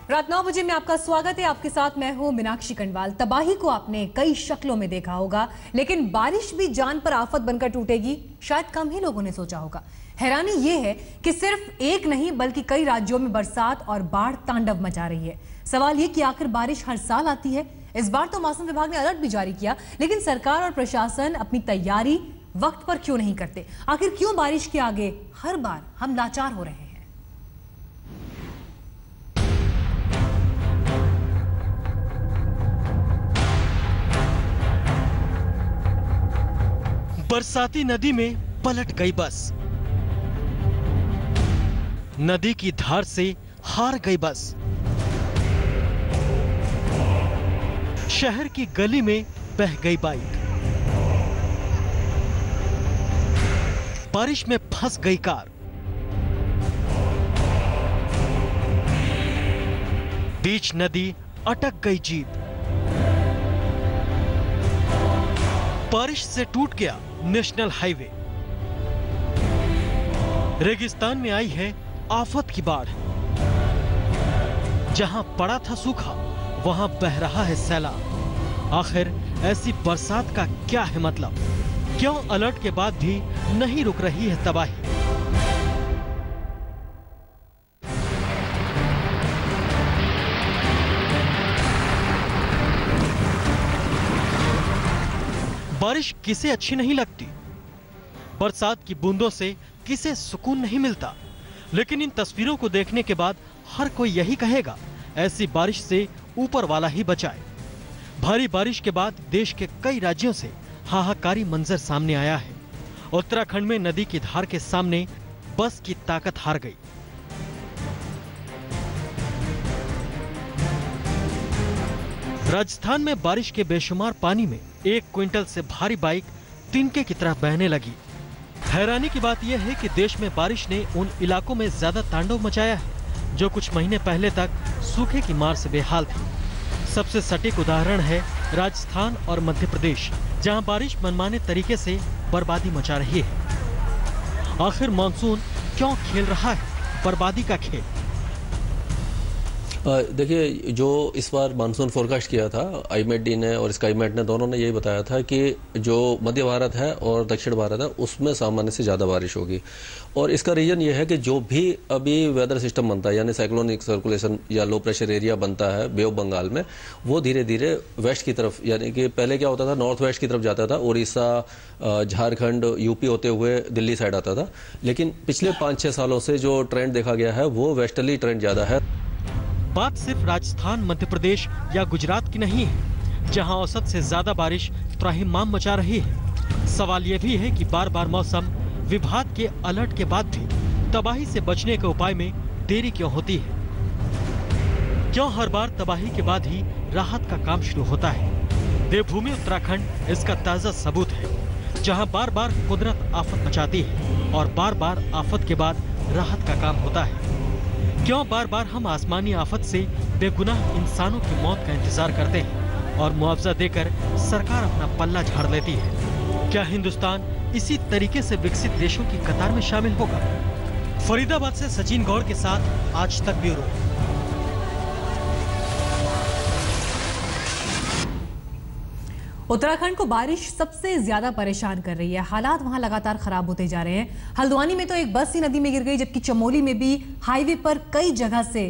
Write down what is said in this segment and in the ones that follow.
रात 9 बजे में आपका स्वागत है। आपके साथ मैं हूं मीनाक्षी कंडवाल। तबाही को आपने कई शक्लों में देखा होगा, लेकिन बारिश भी जान पर आफत बनकर टूटेगी, शायद कम ही लोगों ने सोचा होगा। हैरानी यह है कि सिर्फ एक नहीं बल्कि कई राज्यों में बरसात और बाढ़ तांडव मचा रही है। सवाल ये कि आखिर बारिश हर साल आती है? इस बार तो मौसम विभाग ने अलर्ट भी जारी किया, लेकिन सरकार और प्रशासन अपनी तैयारी वक्त पर क्यों नहीं करते? आखिर क्यों बारिश के आगे हर बार हम लाचार हो रहे हैं? बरसाती नदी में पलट गई बस। नदी की धार से हार गई बस। शहर की गली में बह गई बाइक। बारिश में फंस गई कार। बीच नदी अटक गई जीप। बारिश से टूट गया नेशनल हाईवे। रेगिस्तान में आई है आफत की बाढ़। जहां पड़ा था सूखा, वहां बह रहा है सैलाब। आखिर ऐसी बरसात का क्या है मतलब? क्यों अलर्ट के बाद भी नहीं रुक रही है तबाही? बारिश किसे अच्छी नहीं लगती? बरसात की बूंदों से किसे सुकून नहीं मिलता? लेकिन इन तस्वीरों को देखने के बाद हर कोई यही कहेगा, ऐसी बारिश से ऊपर वाला ही बचाए। भारी बारिश के बाद देश के कई राज्यों से हाहाकारी मंजर सामने आया है। उत्तराखंड में नदी की धार के सामने बस की ताकत हार गई। राजस्थान में बारिश के बेशुमार पानी में 1 क्विंटल से भारी बाइक तिनके की तरह बहने लगी। हैरानी की बात यह है कि देश में बारिश ने उन इलाकों में ज्यादा तांडव मचाया है जो कुछ महीने पहले तक सूखे की मार से बेहाल थे। सबसे सटीक उदाहरण है राजस्थान और मध्य प्रदेश, जहां बारिश मनमाने तरीके से बर्बादी मचा रही है। आखिर मानसून क्यों खेल रहा है बर्बादी का खेल? देखिए, जो इस बार मानसून फोरकास्ट किया था आईएमडी ने और स्काईमेट ने, दोनों ने यही बताया था कि जो मध्य भारत है और दक्षिण भारत है उसमें सामान्य से ज़्यादा बारिश होगी। और इसका रीज़न ये है कि जो भी अभी वेदर सिस्टम बनता है, यानी साइक्लोनिक सर्कुलेशन या लो प्रेशर एरिया बनता है बे ऑफ बंगाल में, वो धीरे धीरे वेस्ट की तरफ, यानी कि पहले क्या होता था, नॉर्थ वेस्ट की तरफ जाता था, उड़ीसा, झारखंड, यूपी होते हुए दिल्ली साइड आता था। लेकिन पिछले 5-6 सालों से जो ट्रेंड देखा गया है वो वेस्टर्ली ट्रेंड ज़्यादा है। बात सिर्फ राजस्थान, मध्य प्रदेश या गुजरात की नहीं है, जहां औसत से ज्यादा बारिश त्राहिमाम मचा रही है। सवाल यह भी है कि बार बार मौसम विभाग के अलर्ट के बाद भी तबाही से बचने के उपाय में देरी क्यों होती है? क्यों हर बार तबाही के बाद ही राहत का काम शुरू होता है? देवभूमि उत्तराखंड इसका ताजा सबूत है, जहां बार बार कुदरत आफत मचाती है और बार बार आफत के बाद राहत का काम होता है। क्यों बार बार हम आसमानी आफत से बेगुनाह इंसानों की मौत का इंतजार करते हैं और मुआवजा देकर सरकार अपना पल्ला झाड़ लेती है? क्या हिंदुस्तान इसी तरीके से विकसित देशों की कतार में शामिल होगा? फरीदाबाद से सचिन गौड़ के साथ आज तक ब्यूरो। उत्तराखंड को बारिश सबसे ज्यादा परेशान कर रही है। हालात वहां लगातार खराब होते जा रहे हैं। हल्द्वानी में तो एक बस ही नदी में गिर गई, जबकि चमोली में भी हाईवे पर कई जगह से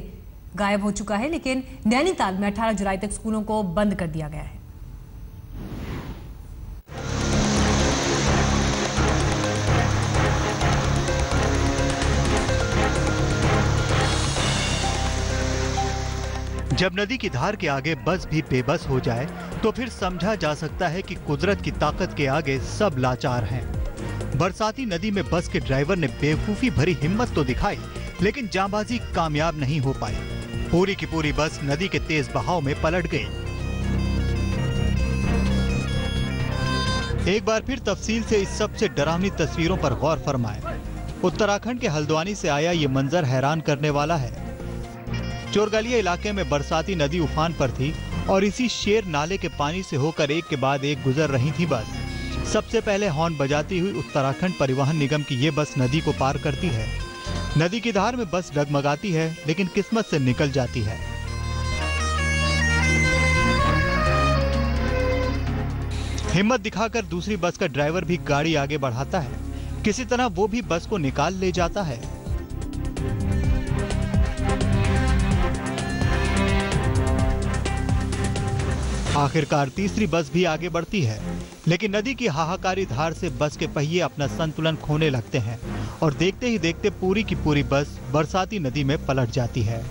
गायब हो चुका है। लेकिन नैनीताल में 18 जुलाई तक स्कूलों को बंद कर दिया गया है। जब नदी की धार के आगे बस भी बेबस हो जाए तो फिर समझा जा सकता है कि कुदरत की ताकत के आगे सब लाचार हैं। बरसाती नदी में बस के ड्राइवर ने बेवकूफी भरी हिम्मत तो दिखाई, लेकिन जांबाजी कामयाब नहीं हो पाई। पूरी की पूरी बस नदी के तेज बहाव में पलट गई। एक बार फिर तफसील से इस सबसे डरावनी तस्वीरों पर गौर फरमाएं। उत्तराखंड के हल्द्वानी से आया ये मंजर हैरान करने वाला है। चोरगलिया इलाके में बरसाती नदी उफान पर थी और इसी शेर नाले के पानी से होकर एक के बाद एक गुजर रही थी बस। सबसे पहले हॉर्न बजाती हुई उत्तराखंड परिवहन निगम की ये बस नदी को पार करती है। नदी की धार में बस डगमगाती है, लेकिन किस्मत से निकल जाती है। हिम्मत दिखाकर दूसरी बस का ड्राइवर भी गाड़ी आगे बढ़ाता है। किसी तरह वो भी बस को निकाल ले जाता है। आखिरकार तीसरी बस भी आगे बढ़ती है, लेकिन नदी की हाहाकारी धार से बस के पहिए अपना संतुलन खोने लगते हैं और देखते ही देखते पूरी की पूरी बस बरसाती नदी में पलट जाती है।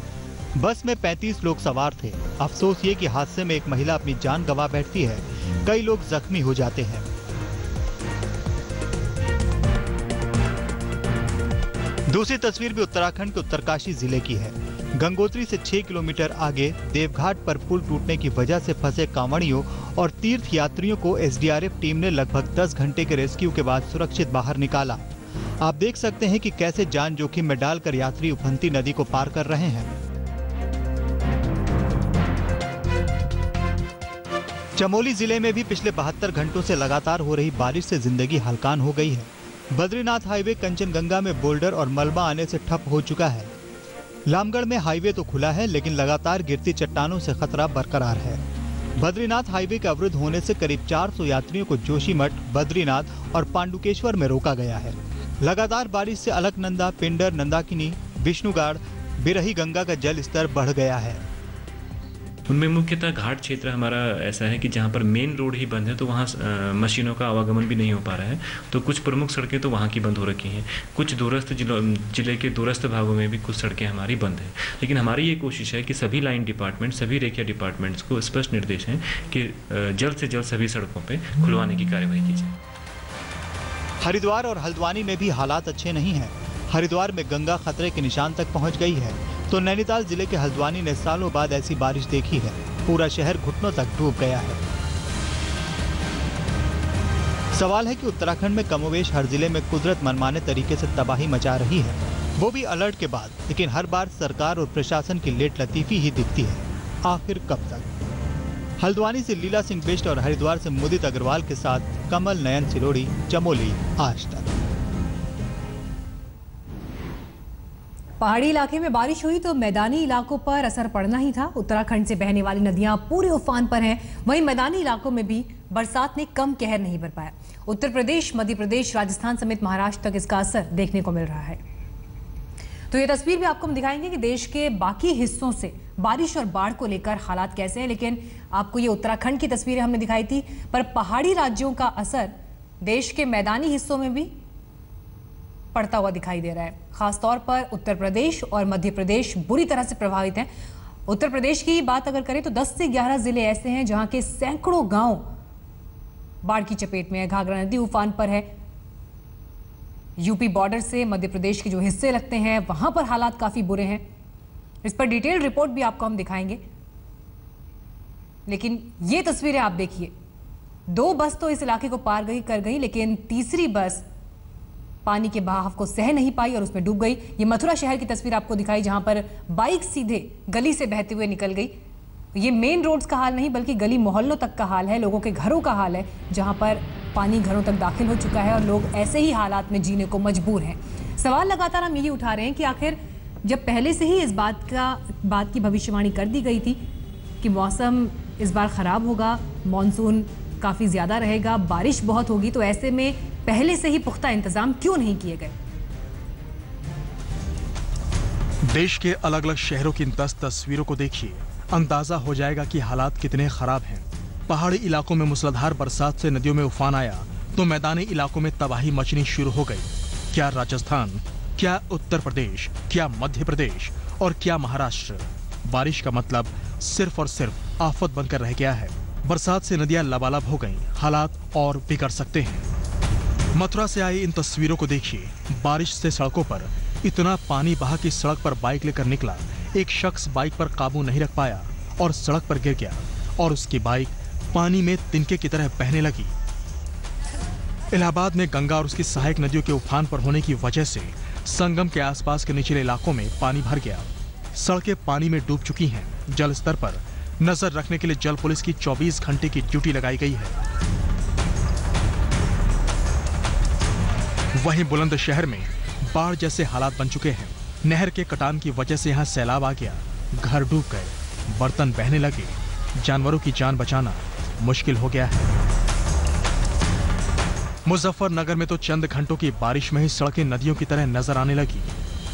बस में 35 लोग सवार थे। अफसोस ये कि हादसे में एक महिला अपनी जान गंवा बैठती है, कई लोग जख्मी हो जाते हैं। दूसरी तस्वीर भी उत्तराखंड के उत्तरकाशी जिले की है। गंगोत्री से 6 किलोमीटर आगे देवघाट पर पुल टूटने की वजह से फंसे कांवड़ियों और तीर्थ यात्रियों को एसडीआरएफ टीम ने लगभग 10 घंटे के रेस्क्यू के बाद सुरक्षित बाहर निकाला। आप देख सकते हैं कि कैसे जान जोखिम में डालकर यात्री उफनती नदी को पार कर रहे हैं। चमोली जिले में भी पिछले 72 घंटों से लगातार हो रही बारिश से जिंदगी हलकान हो गई है। बद्रीनाथ हाईवे कंचनगंगा में बोल्डर और मलबा आने से ठप हो चुका है। लामगढ़ में हाईवे तो खुला है, लेकिन लगातार गिरती चट्टानों से खतरा बरकरार है। बद्रीनाथ हाईवे के अवरुद्ध होने से करीब 400 यात्रियों को जोशीमठ, बद्रीनाथ और पांडुकेश्वर में रोका गया है। लगातार बारिश से अलकनंदा, पिंडर, नंदाकिनी, विष्णुगाड़, बिरही गंगा का जल स्तर बढ़ गया है। उनमें मुख्यतः घाट क्षेत्र हमारा ऐसा है कि जहाँ पर मेन रोड ही बंद है, तो वहाँ मशीनों का आवागमन भी नहीं हो पा रहा है। तो कुछ प्रमुख सड़कें तो वहाँ की बंद हो रखी हैं। कुछ दूरस्थ जिले के दूरस्थ भागों में भी कुछ सड़कें हमारी बंद हैं। लेकिन हमारी ये कोशिश है कि सभी लाइन डिपार्टमेंट, सभी रेखिया डिपार्टमेंट्स को स्पष्ट निर्देश हैं कि जल्द से जल्द सभी सड़कों पर खुलवाने की कार्रवाई की जाए। हरिद्वार और हल्द्वानी में भी हालात अच्छे नहीं हैं। हरिद्वार में गंगा खतरे के निशान तक पहुंच गई है, तो नैनीताल जिले के हल्द्वानी ने सालों बाद ऐसी बारिश देखी है। पूरा शहर घुटनों तक डूब गया है। सवाल है कि उत्तराखंड में कमोवेश हर जिले में कुदरत मनमाने तरीके से तबाही मचा रही है, वो भी अलर्ट के बाद। लेकिन हर बार सरकार और प्रशासन की लेट लतीफी ही दिखती है। आखिर कब तक? हल्द्वानी से लीला सिंह बिष्ट और हरिद्वार से मुदित अग्रवाल के साथ कमल नयन सिलोड़ी, चमोली, आज तक। पहाड़ी इलाके में बारिश हुई तो मैदानी इलाकों पर असर पड़ना ही था। उत्तराखंड से बहने वाली नदियां पूरे उफान पर हैं, वहीं मैदानी इलाकों में भी बरसात ने कम कहर नहीं बरपाया। उत्तर प्रदेश, मध्य प्रदेश, राजस्थान समेत महाराष्ट्र तक इसका असर देखने को मिल रहा है। तो ये तस्वीर भी आपको हम दिखाएंगे कि देश के बाकी हिस्सों से बारिश और बाढ़ को लेकर हालात कैसे हैं। लेकिन आपको ये उत्तराखंड की तस्वीरें हमने दिखाई थी, पर पहाड़ी राज्यों का असर देश के मैदानी हिस्सों में भी पड़ता हुआ दिखाई दे रहा है। खासतौर पर उत्तर प्रदेश और मध्य प्रदेश बुरी तरह से प्रभावित हैं। उत्तर प्रदेश की बात अगर करें तो 10 से 11 जिले ऐसे हैं जहां के सैकड़ों गांव बाढ़ की चपेट में है। घाघरा नदी उफान पर है। यूपी बॉर्डर से मध्य प्रदेश के जो हिस्से लगते हैं वहां पर हालात काफी बुरे हैं। इस पर डिटेल रिपोर्ट भी आपको हम दिखाएंगे। लेकिन ये तस्वीरें आप देखिए, 2 बस तो इस इलाके को पार कर गई, लेकिन तीसरी बस पानी के बहाव को सह नहीं पाई और उसमें डूब गई। ये मथुरा शहर की तस्वीर आपको दिखाई, जहां पर बाइक सीधे गली से बहते हुए निकल गई। ये मेन रोड्स का हाल नहीं, बल्कि गली मोहल्लों तक का हाल है, लोगों के घरों का हाल है, जहां पर पानी घरों तक दाखिल हो चुका है और लोग ऐसे ही हालात में जीने को मजबूर हैं। सवाल लगातार हम यही उठा रहे हैं कि आखिर जब पहले से ही इस बात की भविष्यवाणी कर दी गई थी कि मौसम इस बार खराब होगा, मॉनसून काफी ज्यादा रहेगा, बारिश बहुत होगी, तो ऐसे में पहले से ही पुख्ता इंतजाम क्यों नहीं किए गए? देश के अलग अलग शहरों की इन 10 तस्वीरों को देखिए, अंदाजा हो जाएगा कि हालात कितने खराब हैं। पहाड़ी इलाकों में मूसलाधार बरसात से नदियों में उफान आया तो मैदानी इलाकों में तबाही मचनी शुरू हो गई। क्या राजस्थान, क्या उत्तर प्रदेश, क्या मध्य प्रदेश और क्या महाराष्ट्र? बारिश का मतलब सिर्फ और सिर्फ आफत बनकर रह गया है। बरसात से नदियां लबालब हो गईं, हालात और बिगड़ सकते हैं। मथुरा से आई इन तस्वीरों को देखिए। बारिश से सड़कों पर इतना पानी बहा कि सड़क पर बाइक लेकर निकला एक शख्स बाइक पर काबू नहीं रख पाया और सड़क पर गिर गया और उसकी बाइक पानी में तिनके की तरह बहने लगी। इलाहाबाद में गंगा और उसकी सहायक नदियों के उफान पर होने की वजह से संगम के आसपास के निचले इलाकों में पानी भर गया। सड़कें पानी में डूब चुकी हैं। जल स्तर पर नजर रखने के लिए जल पुलिस की 24 घंटे की ड्यूटी लगाई गई है। वहीं बुलंदशहर में बाढ़ जैसे हालात बन चुके हैं। नहर के कटान की वजह से यहां सैलाब आ गया, घर डूब गए, बर्तन बहने लगे, जानवरों की जान बचाना मुश्किल हो गया है। मुजफ्फरनगर में तो चंद घंटों की बारिश में ही सड़कें नदियों की तरह नजर आने लगी।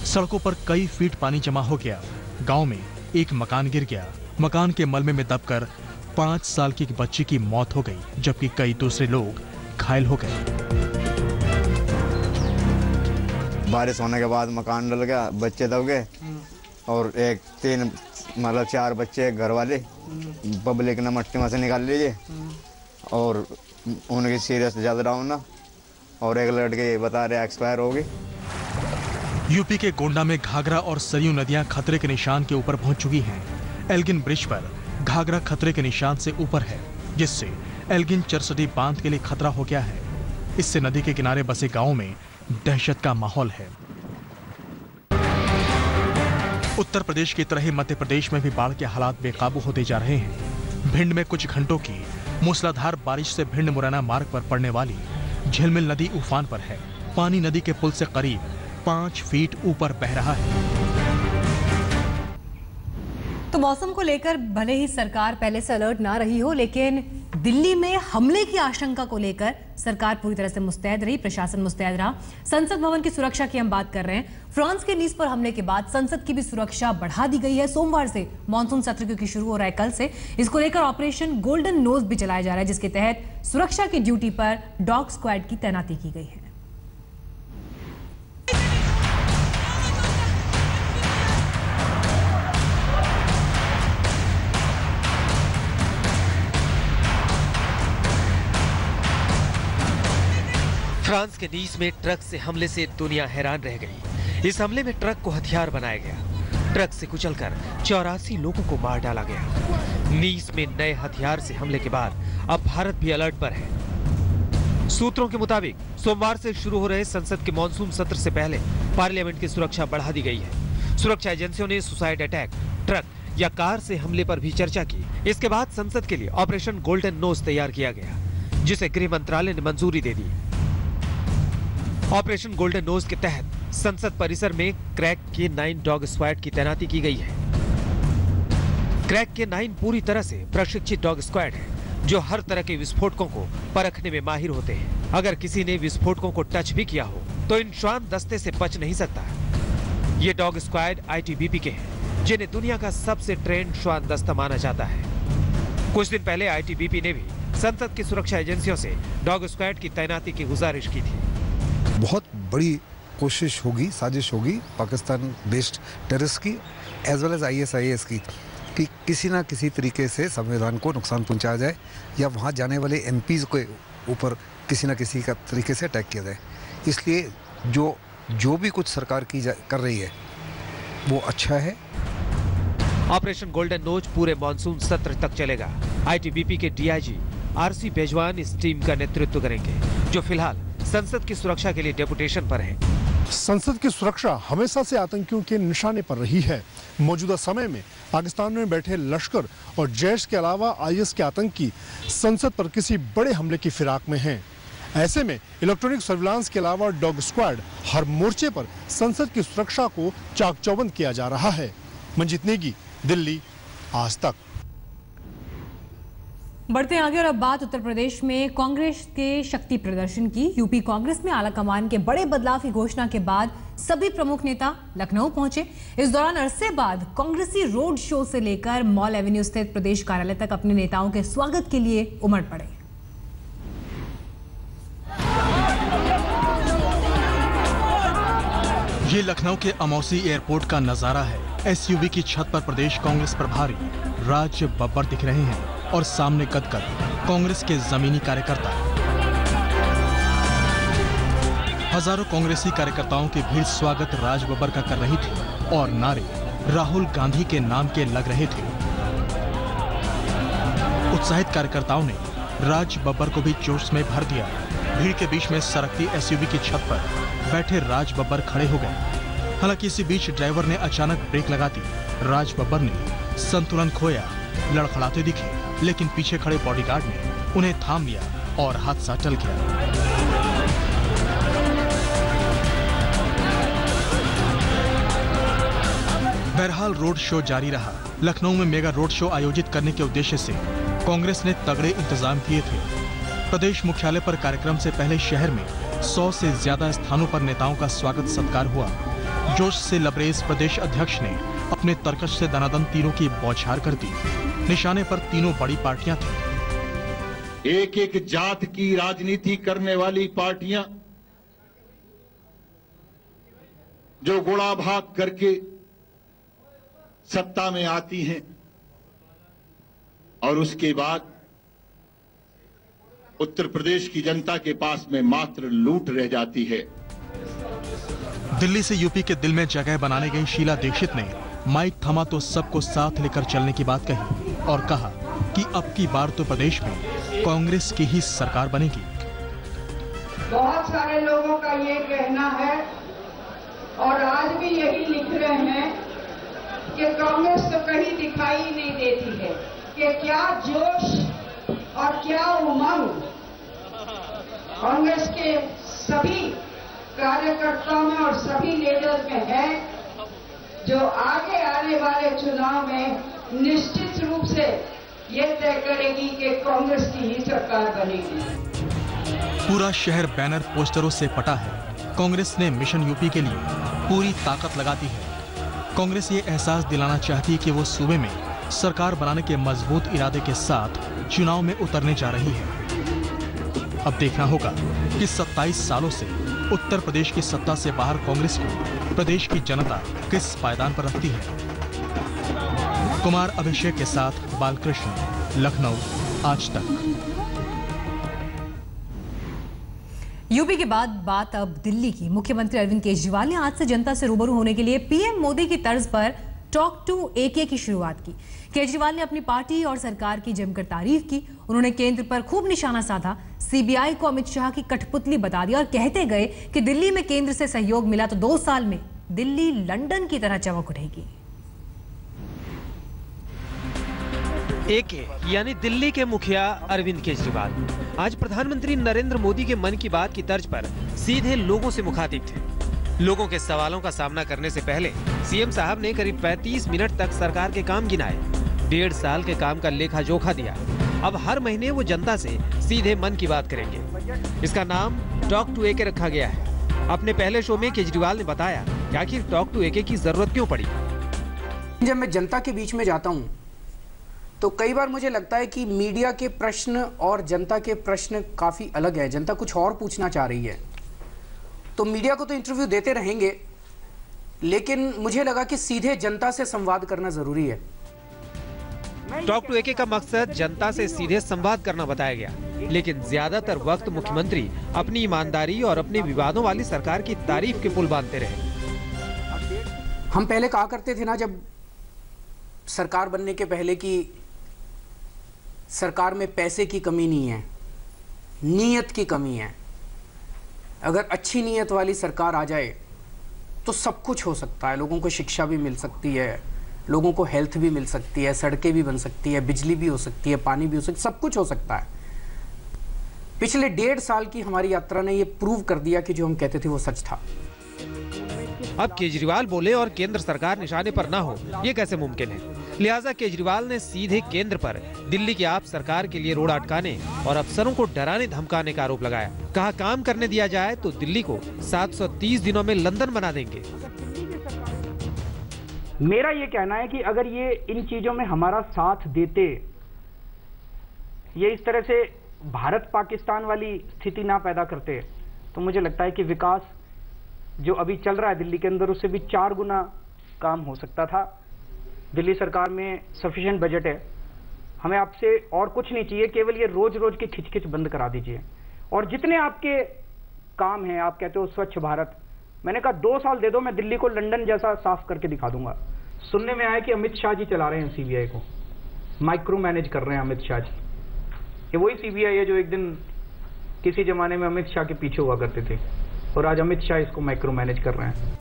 सड़कों पर कई फीट पानी जमा हो गया। गांव में एक मकान गिर गया। मकान के मलबे में दबकर 5 साल की एक बच्ची की मौत हो गई, जबकि कई दूसरे लोग घायल हो गए। बारिश होने के बाद मकान डल गया, बच्चे दब गए और 4 बच्चे घर वाले पब्लिक ने मट्टी में से निकाल लीजिए और उनकी सीरियस ज्यादा डाउन ना, और एक लड़के बता रहे एक्सपायर हो गई। यूपी के गोंडा में घाघरा और सरयू नदियां खतरे के निशान के ऊपर पहुंच चुकी हैं। एल्गिन ब्रिज पर घाघरा खतरे के निशान से ऊपर है, जिससे एल्गिन चरसटी बांध के लिए खतरा हो गया है। इससे नदी के किनारे बसे गांवों में दहशत का माहौल है। उत्तर प्रदेश की तरह मध्य प्रदेश में भी बाढ़ के हालात बेकाबू होते जा रहे हैं। भिंड में कुछ घंटों की मूसलाधार बारिश से भिंड मुरैना मार्ग पर पड़ने वाली झिलमिल नदी उफान पर है। पानी नदी के पुल से करीब 5 फीट ऊपर बह रहा है। तो मौसम को लेकर भले ही सरकार पहले से अलर्ट ना रही हो, लेकिन दिल्ली में हमले की आशंका को लेकर सरकार पूरी तरह से मुस्तैद रही, प्रशासन मुस्तैद रहा। संसद भवन की सुरक्षा की हम बात कर रहे हैं। फ्रांस के नीस पर हमले के बाद संसद की भी सुरक्षा बढ़ा दी गई है। सोमवार से मानसून सत्र क्योंकि शुरू हो रहा है कल से, इसको लेकर ऑपरेशन गोल्डन नोज भी चलाया जा रहा है, जिसके तहत सुरक्षा की ड्यूटी पर डॉग स्क्वाड की तैनाती की गई है। फ्रांस के नीस में ट्रक से हमले से दुनिया हैरान रह गई। इस हमले में ट्रक को हथियार बनाया गया। ट्रक से कुचलकर 84 लोगों को मार डाला गया। नीस में नए हथियार से हमले के बाद अब भारत भी अलर्ट पर है। सूत्रों के मुताबिक सोमवार से शुरू हो रहे संसद के मॉनसून सत्र से पहले पार्लियामेंट की सुरक्षा बढ़ा दी गई है। सुरक्षा एजेंसियों ने सुसाइड अटैक, ट्रक या कार से हमले पर भी चर्चा की। इसके बाद संसद के लिए ऑपरेशन गोल्डन नोज तैयार किया गया, जिसे गृह मंत्रालय ने मंजूरी दे दी। ऑपरेशन गोल्डन नोज के तहत संसद परिसर में क्रैक के 9 डॉग स्क्वाड की तैनाती की गई है। क्रैक के 9 पूरी तरह से प्रशिक्षित डॉग स्क्वाड है, जो हर तरह के विस्फोटकों को परखने में माहिर होते हैं। अगर किसी ने विस्फोटकों को टच भी किया हो तो इन श्वान दस्ते से बच नहीं सकता। ये डॉग स्क्वाड आईटीबीपी के हैं, जिन्हें दुनिया का सबसे ट्रेंड श्वान दस्ता माना जाता है। कुछ दिन पहले आईटीबीपी ने भी संसद की सुरक्षा एजेंसियों से डॉग स्क्वाड की तैनाती की गुजारिश की थी। बहुत बड़ी कोशिश होगी, साजिश होगी पाकिस्तान बेस्ड टेररिस्ट की एज वेल एज ISIS की, कि किसी ना किसी तरीके से संविधान को नुकसान पहुंचाया जाए या वहां जाने वाले MPs के ऊपर किसी ना किसी का तरीके से अटैक किया जाए। इसलिए जो भी कुछ सरकार कर रही है वो अच्छा है। ऑपरेशन गोल्डन नोज पूरे मॉनसून सत्र तक चलेगा। आईटीबीपी के DIG RC बेजवान इस टीम का नेतृत्व करेंगे, जो फिलहाल संसद की सुरक्षा के लिए डेपुटेशन पर है। संसद की सुरक्षा हमेशा से आतंकियों के निशाने पर रही है। मौजूदा समय में पाकिस्तान में बैठे लश्कर और जैश के अलावा IS के आतंकी संसद पर किसी बड़े हमले की फिराक में हैं। ऐसे में इलेक्ट्रॉनिक सर्विलांस के अलावा डॉग स्क्वाड हर मोर्चे पर संसद की सुरक्षा को चाक चौबंद किया जा रहा है। मंजीत नेगी, दिल्ली, आज तक। बढ़ते आगे और अब बात उत्तर प्रदेश में कांग्रेस के शक्ति प्रदर्शन की। यूपी कांग्रेस में आला कमान के बड़े बदलाव की घोषणा के बाद सभी प्रमुख नेता लखनऊ पहुंचे। इस दौरान अरसे बाद कांग्रेसी रोड शो से लेकर मॉल एवेन्यू स्थित प्रदेश कार्यालय तक अपने नेताओं के स्वागत के लिए उमड़ पड़े। ये लखनऊ के अमौसी एयरपोर्ट का नजारा है। SUV की छत पर प्रदेश कांग्रेस प्रभारी राज बब्बर दिख रहे हैं और सामने कदकद कांग्रेस के जमीनी कार्यकर्ता। हजारों कांग्रेसी कार्यकर्ताओं की भीड़ स्वागत राज बब्बर का कर रही थी और नारे राहुल गांधी के नाम के लग रहे थे। उत्साहित कार्यकर्ताओं ने राज बब्बर को भी जोश में भर दिया। भीड़ के बीच में सरकती SUV की छत पर बैठे राज बब्बर खड़े हो गए। हालांकि इसी बीच ड्राइवर ने अचानक ब्रेक लगा दी। राज बब्बर ने संतुलन खोया, लड़खड़ाते दिखे, लेकिन पीछे खड़े बॉडीगार्ड ने उन्हें थाम लिया और हादसा टल गया। बहरहाल रोड शो जारी रहा। लखनऊ में मेगा रोड शो आयोजित करने के उद्देश्य से कांग्रेस ने तगड़े इंतजाम किए थे। प्रदेश मुख्यालय पर कार्यक्रम से पहले शहर में 100 से ज्यादा स्थानों पर नेताओं का स्वागत सत्कार हुआ। जोश से लबरेज प्रदेश अध्यक्ष ने अपने तरकश से दनादन तीरों की बौछार कर दी। निशाने पर तीनों बड़ी पार्टियां थीं। एक एक जात की राजनीति करने वाली पार्टियां जो गोला भाग करके सत्ता में आती हैं और उसके बाद उत्तर प्रदेश की जनता के पास में मात्र लूट रह जाती है। दिल्ली से यूपी के दिल में जगह बनाने गई शीला दीक्षित ने माइक थमा तो सबको साथ लेकर चलने की बात कही और कहा कि अब की बार तो प्रदेश में कांग्रेस की ही सरकार बनेगी। बहुत सारे लोगों का ये कहना है और आज भी यही लिख रहे हैं कि कांग्रेस तो कहीं दिखाई नहीं देती है, कि क्या जोश और क्या उमंग कांग्रेस के सभी कार्यकर्ताओं में और सभी लीडर में है, जो आगे आने वाले चुनाव में निश्चित रूप से ये तय करेगी कि कांग्रेस की ही सरकार बनेगी। पूरा शहर बैनर पोस्टरों से पटा है। कांग्रेस ने मिशन यूपी के लिए पूरी ताकत लगा दी है। कांग्रेस ये एहसास दिलाना चाहती है कि वो सूबे में सरकार बनाने के मजबूत इरादे के साथ चुनाव में उतरने जा रही है। अब देखना होगा कि 27 सालों से उत्तर प्रदेश की सत्ता से बाहर कांग्रेस को प्रदेश की जनता किस पायदान पर रखती है। कुमार अभिषेक के साथ बालकृष्ण, लखनऊ, आज तक। यूपी के बाद बात अब दिल्ली की। मुख्यमंत्री अरविंद केजरीवाल ने आज से जनता से रूबरू होने के लिए पीएम मोदी की तर्ज पर टॉक टू एके की शुरुआत की। केजरीवाल ने अपनी पार्टी और सरकार की जमकर तारीफ की। उन्होंने केंद्र पर खूब निशाना साधा, सीबीआई को अमित शाह की कठपुतली बता दिया और कहते गए कि दिल्ली में केंद्र से सहयोग मिला तो 2 साल में दिल्ली लंदन की तरह चमक उठेगी। एके यानी दिल्ली के मुखिया अरविंद केजरीवाल आज प्रधानमंत्री नरेंद्र मोदी के मन की बात की तर्ज पर सीधे लोगों से मुखातिब थे। लोगों के सवालों का सामना करने से पहले सीएम साहब ने करीब 35 मिनट तक सरकार के काम गिनाए, 1.5 साल के काम का लेखा जोखा दिया। अब हर महीने वो जनता से सीधे मन की बात करेंगे। इसका नाम टॉक टू एके रखा गया है। अपने पहले शो में केजरीवाल ने बताया कि आखिर टॉक टू एके की जरूरत क्यों पड़ी। जब मैं जनता के बीच में जाता हूँ तो कई बार मुझे लगता है कि मीडिया के प्रश्न और जनता के प्रश्न काफ़ी अलग है। जनता कुछ और पूछना चाह रही है, तो मीडिया को तो इंटरव्यू देते रहेंगे, लेकिन मुझे लगा कि सीधे जनता से संवाद करना ज़रूरी है। टॉक टू एके का मकसद जनता से सीधे संवाद करना बताया गया, लेकिन ज्यादातर वक्त मुख्यमंत्री अपनी ईमानदारी और अपने विवादों वाली सरकार की तारीफ के पुल बांधते रहे। हम पहले कहा करते थे ना, जब सरकार बनने के पहले, कि सरकार में पैसे की कमी नहीं है, नीयत की कमी है। अगर अच्छी नीयत वाली सरकार आ जाए तो सब कुछ हो सकता है। लोगों को शिक्षा भी मिल सकती है, लोगों को हेल्थ भी मिल सकती है, सड़कें भी बन सकती है, बिजली भी हो सकती है, पानी भी हो सकता है, सब कुछ हो सकता है। पिछले 1.5 साल की हमारी यात्रा ने ये प्रूव कर दिया कि जो हम कहते थे वो सच था। अब केजरीवाल बोले और केंद्र सरकार निशाने पर ना हो, ये कैसे मुमकिन है। लिहाजा केजरीवाल ने सीधे केंद्र पर दिल्ली की आप सरकार के लिए रोड अटकाने और अफसरों को डराने धमकाने का आरोप लगाया। कहा काम करने दिया जाए तो दिल्ली को 730 दिनों में लंदन बना देंगे। मेरा ये कहना है कि अगर ये इन चीजों में हमारा साथ देते, ये इस तरह से भारत पाकिस्तान वाली स्थिति ना पैदा करते, तो मुझे लगता है कि विकास जो अभी चल रहा है दिल्ली के अंदर, उससे भी 4 गुना काम हो सकता था। दिल्ली सरकार में सफिशिएंट बजट है, हमें आपसे और कुछ नहीं चाहिए, केवल ये रोज रोज की खिचखिच बंद करा दीजिए। और जितने आपके काम हैं, आप कहते हो स्वच्छ भारत, मैंने कहा 2 साल दे दो, मैं दिल्ली को लंदन जैसा साफ करके दिखा दूंगा। सुनने में आया कि अमित शाह जी चला रहे हैं सीबीआई को, माइक्रो मैनेज कर रहे हैं अमित शाह जी। ये वही सीबीआई है जो एक दिन किसी जमाने में अमित शाह के पीछे हुआ करते थे, और आज अमित शाह इसको माइक्रो मैनेज कर रहे हैं।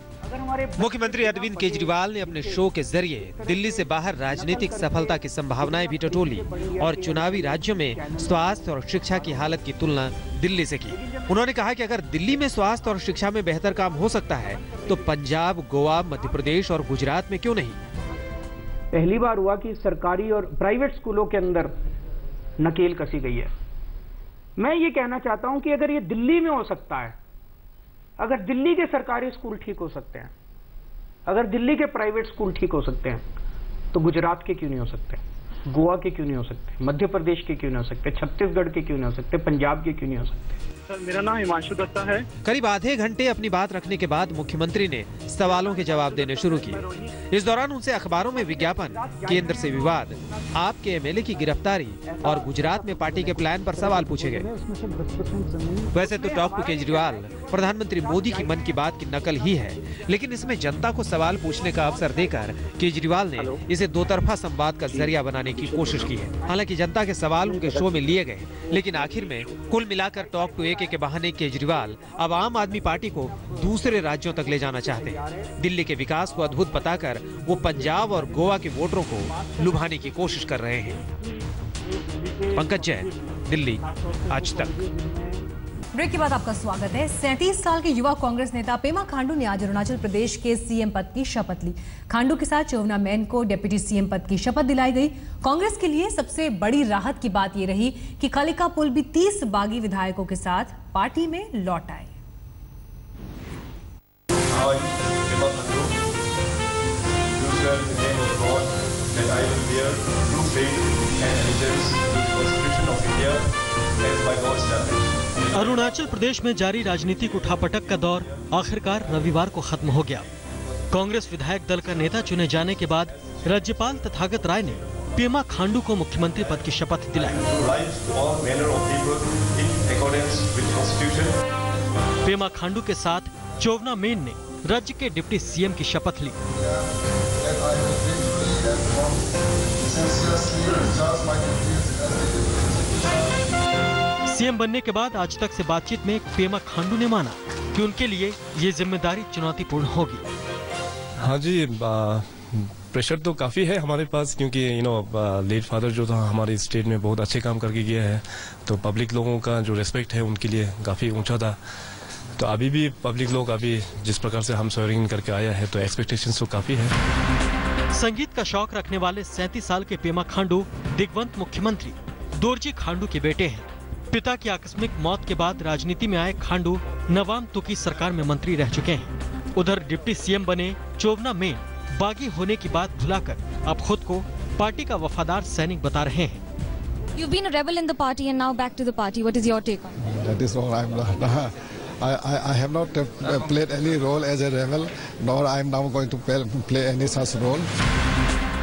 मुख्यमंत्री अरविंद केजरीवाल ने अपने शो के जरिए दिल्ली से बाहर राजनीतिक सफलता की संभावनाएं भी टटोली और चुनावी राज्यों में स्वास्थ्य और शिक्षा की हालत की तुलना दिल्ली से की। उन्होंने कहा कि अगर दिल्ली में स्वास्थ्य और शिक्षा में बेहतर काम हो सकता है तो पंजाब, गोवा, मध्य प्रदेश और गुजरात में क्यों नहीं। पहली बार हुआ कि सरकारी और प्राइवेट स्कूलों के अंदर नकेल कसी गई है। मैं ये कहना चाहता हूं कि अगर ये दिल्ली में हो सकता है, अगर दिल्ली के सरकारी स्कूल ठीक हो सकते हैं, अगर दिल्ली के प्राइवेट स्कूल ठीक हो सकते हैं, तो गुजरात के क्यों नहीं हो सकते, गोवा के क्यों नहीं हो सकते, मध्य प्रदेश के क्यों नहीं हो सकते, छत्तीसगढ़ के क्यों नहीं हो सकते, पंजाब के क्यों नहीं हो सकते। सर, मेरा नाम हिमांशु दत्ता है। करीब आधे घंटे अपनी बात रखने के बाद मुख्यमंत्री ने सवालों के जवाब देने शुरू किए। इस दौरान उनसे अखबारों में विज्ञापन, केंद्र से विवाद, आपके एमएलए की गिरफ्तारी और गुजरात में पार्टी के प्लान पर सवाल पूछे गए। वैसे तो टॉक टू केजरीवाल प्रधानमंत्री मोदी की मन की बात की नकल ही है, लेकिन इसमें जनता को सवाल पूछने का अवसर देकर केजरीवाल ने इसे दो तरफा संवाद का जरिया बनाने की कोशिश की है। हालांकि जनता के सवाल उनके शो में लिए गए, लेकिन आखिर में कुल मिलाकर टॉक टू के बहाने केजरीवाल अब आम आदमी पार्टी को दूसरे राज्यों तक ले जाना चाहते हैं। दिल्ली के विकास को अद्भुत बताकर वो पंजाब और गोवा के वोटरों को लुभाने की कोशिश कर रहे हैं। पंकज जैन, दिल्ली, आज तक। ब्रेक के बाद आपका स्वागत है। 37 साल के युवा कांग्रेस नेता पेमा खांडू ने आज अरुणाचल प्रदेश के सीएम पद की शपथ ली। खांडू के साथ चोवना मैन को डिप्टी सीएम पद की शपथ दिलाई गई। कांग्रेस के लिए सबसे बड़ी राहत की बात यह रही कि कालिका पुल भी 30 बागी विधायकों के साथ पार्टी में लौट आए। अरुणाचल प्रदेश में जारी राजनीतिक उठापटक का दौर आखिरकार रविवार को खत्म हो गया। कांग्रेस विधायक दल का नेता चुने जाने के बाद राज्यपाल तथागत राय ने पेमा खांडू को मुख्यमंत्री पद की शपथ दिलाई। पेमा खांडू के साथ चोवना मेन ने राज्य के डिप्टी सीएम की शपथ ली। सीएम बनने के बाद आज तक से बातचीत में पेमा खांडू ने माना कि उनके लिए ये जिम्मेदारी चुनौतीपूर्ण होगी। हाँ जी, प्रेशर तो काफ़ी है हमारे पास, क्योंकि लेट फादर जो था हमारे स्टेट में बहुत अच्छे काम करके गया है, तो पब्लिक लोगों का जो रेस्पेक्ट है उनके लिए काफ़ी ऊंचा था। तो अभी भी पब्लिक लोग अभी जिस प्रकार से हम स्वेरिंग करके आया है, तो एक्सपेक्टेशंस तो काफ़ी है। संगीत का शौक रखने वाले 37 साल के पेमा खांडू दिग्वंत मुख्यमंत्री दोरजी खांडू के बेटे हैं। पिता की आकस्मिक मौत के बाद राजनीति में आए खांडू नवाम तुकी सरकार में मंत्री रह चुके हैं। उधर डिप्टी सीएम बने चोवना मेन बागी होने की बात भुलाकर अब खुद को पार्टी का वफादार सैनिक बता रहे हैं। You've been a rebel in the party and now back to the party. What is your take on it? That is wrong. I have not played any role as a rebel, nor I am now going to play any such role.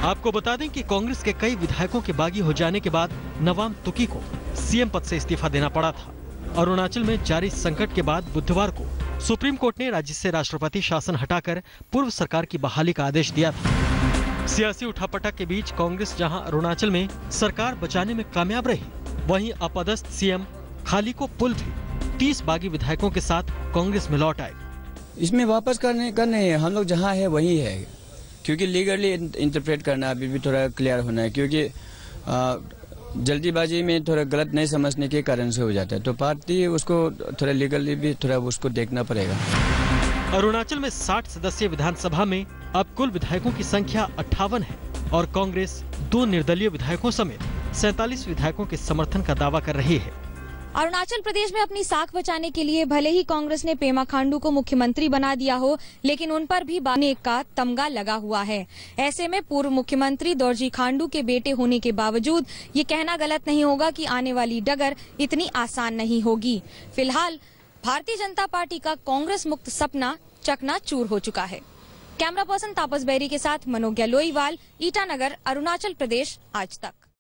आपको बता दें कि कांग्रेस के कई विधायकों के बागी हो जाने के बाद नवाम तुकी को सीएम पद से इस्तीफा देना पड़ा था। अरुणाचल में जारी संकट के बाद बुधवार को सुप्रीम कोर्ट ने राज्य से राष्ट्रपति शासन हटाकर पूर्व सरकार की बहाली का आदेश दिया था। सियासी उठापटक के बीच कांग्रेस जहां अरुणाचल में सरकार बचाने में कामयाब रही, वहीं अपदस्थ सीएम खालिको पुल भी 30 बागी विधायकों के साथ कांग्रेस में लौट आए। इसमें वापस करने हम लोग जहाँ है वही है, क्योंकि लीगली इंटरप्रेट करना अभी भी थोड़ा क्लियर होना है, क्योंकि जल्दीबाजी में थोड़ा गलत नहीं समझने के कारण से हो जाता है, तो पार्टी उसको थोड़ा लीगली भी थोड़ा उसको देखना पड़ेगा। अरुणाचल में 60 सदस्यीय विधानसभा में अब कुल विधायकों की संख्या 58 है और कांग्रेस 2 निर्दलीय विधायकों समेत 47 विधायकों के समर्थन का दावा कर रही है। अरुणाचल प्रदेश में अपनी साख बचाने के लिए भले ही कांग्रेस ने पेमा खांडू को मुख्यमंत्री बना दिया हो, लेकिन उन पर भी बाने का तमगा लगा हुआ है। ऐसे में पूर्व मुख्यमंत्री दोरजी खांडू के बेटे होने के बावजूद ये कहना गलत नहीं होगा कि आने वाली डगर इतनी आसान नहीं होगी। फिलहाल भारतीय जनता पार्टी का कांग्रेस मुक्त सपना चकनाचूर हो चुका है। कैमरा पर्सन तापस बैरी के साथ मनोज्ञा लोईवाल, ईटानगर, अरुणाचल प्रदेश, आज तक।